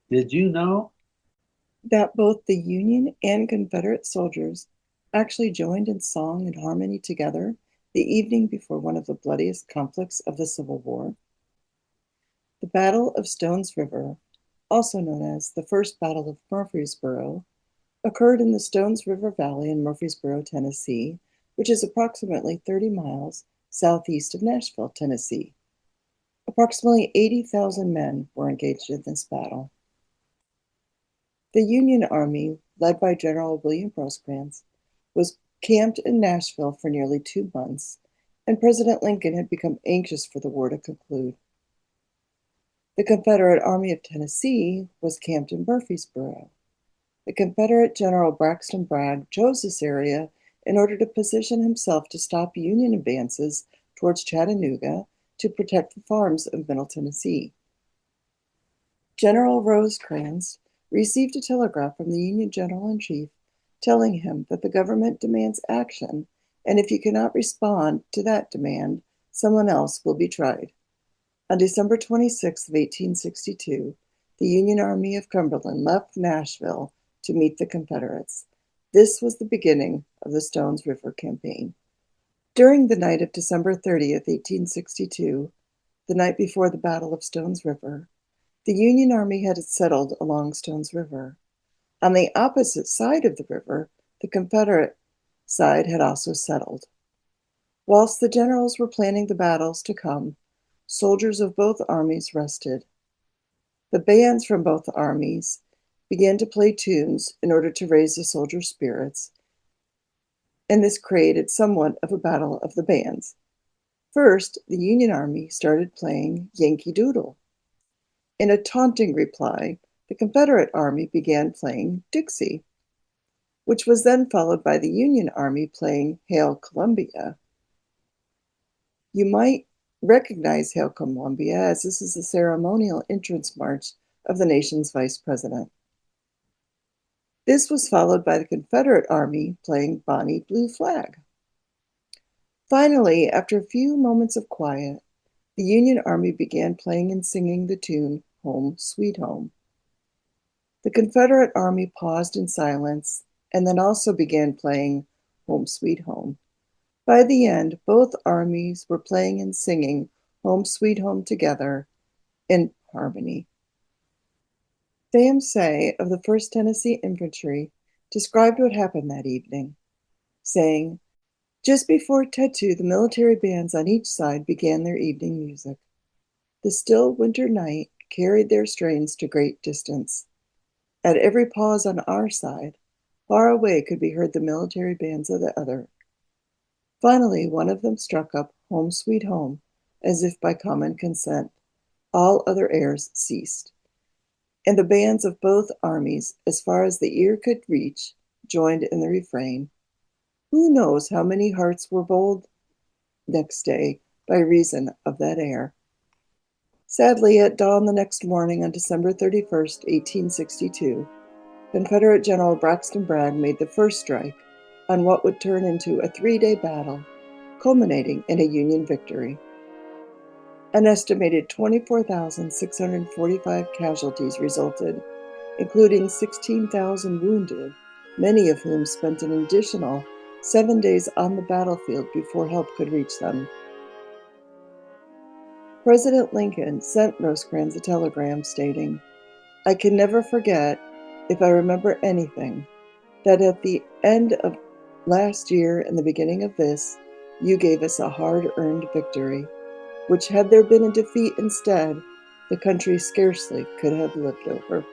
Did you know? That both the Union and Confederate soldiers actually joined in song and harmony together the evening before one of the bloodiest conflicts of the Civil War. The Battle of Stones River, also known as the First Battle of Murfreesboro, occurred in the Stones River Valley in Murfreesboro, Tennessee, which is approximately 30 miles southeast of Nashville, Tennessee. Approximately 80,000 men were engaged in this battle. The Union Army, led by General William Rosecrans, was camped in Nashville for nearly 2 months, and President Lincoln had become anxious for the war to conclude. The Confederate Army of Tennessee was camped in Murfreesboro. The Confederate General Braxton Bragg chose this area in order to position himself to stop Union advances towards Chattanooga to protect the farms of Middle Tennessee. General Rosecrans received a telegram from the Union General in Chief telling him that the government demands action, and if you cannot respond to that demand, someone else will be tried. On December 26th of 1862, the Union Army of Cumberland left Nashville to meet the Confederates. This was the beginning of the Stones River Campaign. During the night of December 30th, 1862, the night before the Battle of Stones River, the Union Army had settled along Stones River. On the opposite side of the river, the Confederate side had also settled. Whilst the generals were planning the battles to come, soldiers of both armies rested. The bands from both armies began to play tunes in order to raise the soldiers' spirits, and this created somewhat of a battle of the bands. First, the Union Army started playing Yankee Doodle. In a taunting reply, the Confederate Army began playing Dixie, which was then followed by the Union Army playing Hail Columbia. You might recognize Hail Columbia as this is the ceremonial entrance march of the nation's vice president. This was followed by the Confederate Army playing Bonnie Blue Flag. Finally, after a few moments of quiet, the Union Army began playing and singing the tune Home Sweet Home. The Confederate Army paused in silence and then also began playing Home Sweet Home. By the end, both armies were playing and singing Home Sweet Home together in harmony. Sam Say of the 1st Tennessee Infantry described what happened that evening, saying, "Just before tattoo, the military bands on each side began their evening music. The still winter night carried their strains to great distance. At every pause on our side, far away could be heard the military bands of the other. Finally, one of them struck up Home Sweet Home, as if by common consent. All other airs ceased, and the bands of both armies, as far as the ear could reach, joined in the refrain. Who knows how many hearts were bold next day by reason of that air?" Sadly, at dawn the next morning on December 31st, 1862, Confederate General Braxton Bragg made the first strike on what would turn into a 3-day battle, culminating in a Union victory. An estimated 24,645 casualties resulted, including 16,000 wounded, many of whom spent an additional 7 days on the battlefield before help could reach them. President Lincoln sent Rosecrans a telegram stating, "I can never forget, if I remember anything, that at the end of last year and the beginning of this, you gave us a hard-earned victory, which had there been a defeat instead, the country scarcely could have lived over."